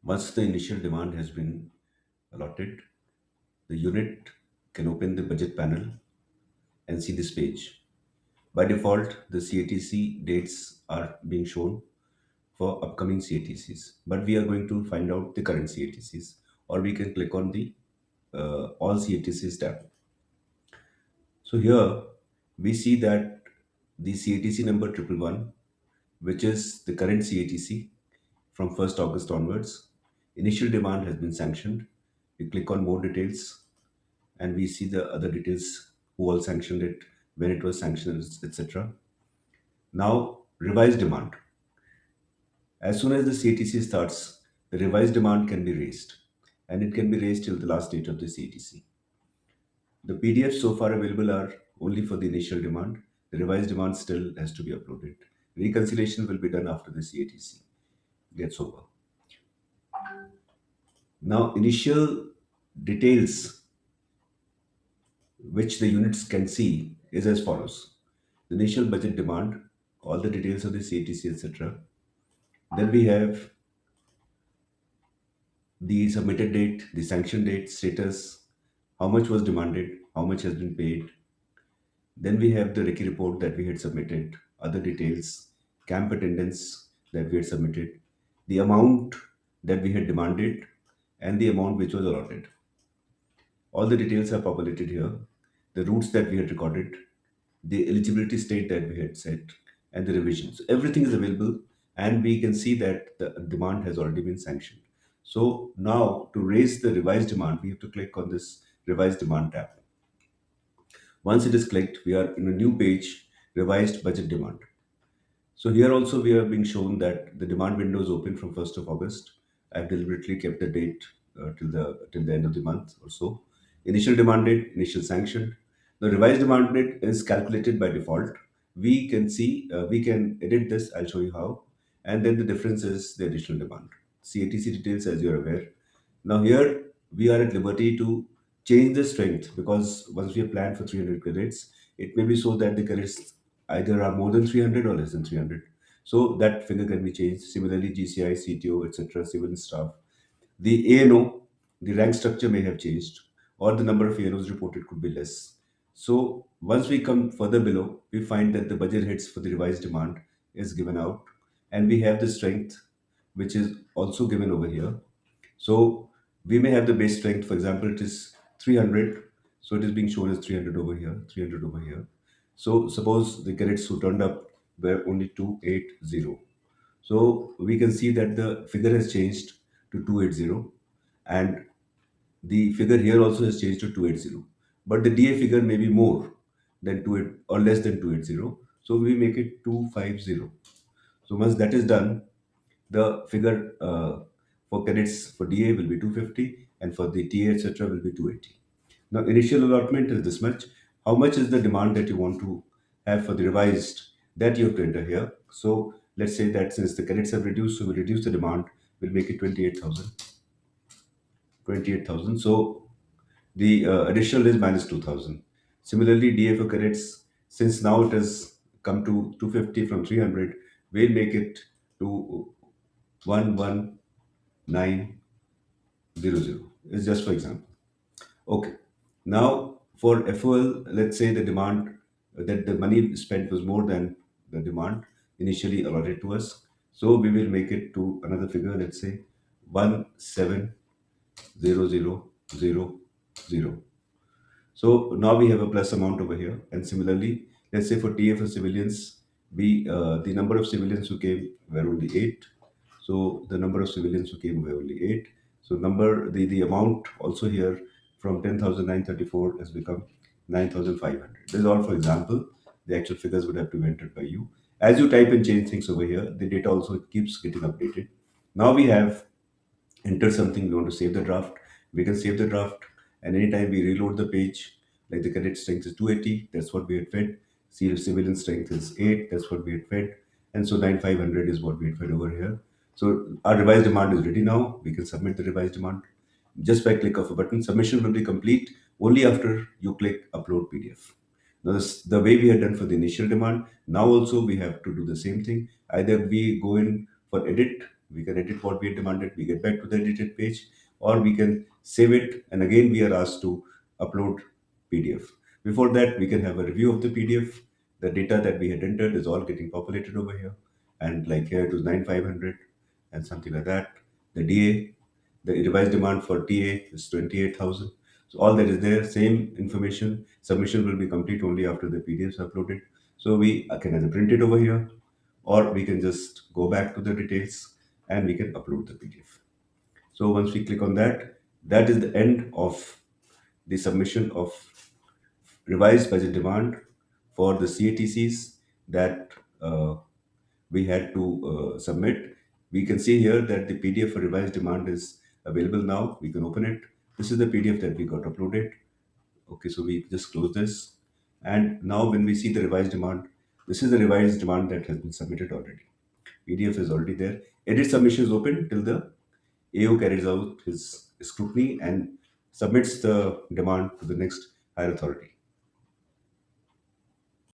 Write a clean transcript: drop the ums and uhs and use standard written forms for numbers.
Once the initial demand has been allotted, the unit can open the budget panel and see this page. By default, the CATC dates are being shown for upcoming CATCs, but we are going to find out the current CATCs, or we can click on the all CATCs tab. So here we see that the CATC number 111, which is the current CATC from 1st August onwards, initial demand has been sanctioned. We click on more details and we see the other details, who all sanctioned it, when it was sanctioned, etc. Now, revised demand. As soon as the CATC starts, the revised demand can be raised, and it can be raised till the last date of the CATC. The PDFs so far available are only for the initial demand. The revised demand still has to be uploaded. Reconciliation will be done after the CATC gets over. Now, initial details which the units can see is as follows. The initial budget demand, all the details of the CATC, etc. Then we have the submitted date, the sanction date, status, how much was demanded, how much has been paid. Then we have the Recce report that we had submitted, other details, camp attendance that we had submitted, the amount that we had demanded, and the amount which was allotted. All the details are populated here. The routes that we had recorded, the eligibility state that we had set, and the revisions. Everything is available, and we can see that the demand has already been sanctioned. So now to raise the revised demand, we have to click on this revised demand tab. Once it is clicked, we are in a new page, revised budget demand. So here also we are being shown that the demand window is open from 1st of August. I've deliberately kept the date till the end of the month or so. Initial demand date, initial sanction. The revised demand date is calculated by default. We can see, we can edit this. I'll show you how. And then the difference is the additional demand. CATC details, as you're aware. Now here we are at liberty to change the strength, because once we have planned for 300 credits, it may be so that the credits either are more than 300 or less than 300. So that figure can be changed. Similarly, GCI, CTO, etc., civil staff. The ANO, the rank structure may have changed, or the number of ANOs reported could be less. So once we come further below, we find that the budget hits for the revised demand is given out, and we have the strength, which is also given over here. So we may have the base strength, for example, it is 300. So it is being shown as 300 over here, 300 over here. So suppose the cadets who turned up were only 280. So we can see that the figure has changed to 280, and the figure here also has changed to 280. But the DA figure may be more than 28 or less than 280. So we make it 250. So once that is done, the figure for cadets for DA will be 250, and for the TA, etc., will be 280. Now, initial allotment is this much. How much is the demand that you want to have for the revised, that you have to enter here. So let's say that since the cadets have reduced, so we reduce the demand, we'll make it 28,000. 28,000. So the additional is minus 2,000. Similarly, DA for cadets, since now it has come to 250 from 300, we'll make it to 11900. It's just for example. Okay. Now for FOL, let's say the demand, that the money spent was more than the demand initially allotted to us. So we will make it to another figure. Let's say 170000. So now we have a plus amount over here. And similarly, let's say for TA for civilians, we the number of civilians who came were only 8. So the number of civilians who came were only 8. So the amount also here from 10,934 has become 9,500. This is all for example. The actual figures would have to be entered by you. As you type and change things over here, the data also keeps getting updated. Now we have enter something, we want to save the draft, we can save the draft, and anytime we reload the page, like the cadet strength is 280, that's what we had fed. Civilian strength is 8, that's what we had fed. And so 9500 is what we had fed over here. So our revised demand is ready now. We can submit the revised demand just by click of a button. Submission will be complete only after you click upload PDF. Now, the way we had done for the initial demand, now also we have to do the same thing. Either we go in for edit, We can edit what we had demanded, we get back to the edited page, or we can save it, and again we are asked to upload PDF. Before that, we can have a review of the PDF. The data that we had entered is all getting populated over here, and like here it was 9500 and something like that. The DA, the revised demand for TA is 28,000. So all that is there, same information. Submission will be complete only after the PDF is uploaded. So we can either print it over here, or we can just go back to the details and we can upload the PDF. So once we click on that, that is the end of the submission of revised budget demand for the CATCs that we had to submit. We can see here that the PDF for revised demand is available now. We can open it. This is the PDF that we got uploaded. Okay, so we just close this. And now when we see the revised demand, this is the revised demand that has been submitted already. PDF is already there. Edit submission is open till the AO carries out his scrutiny and submits the demand to the next higher authority.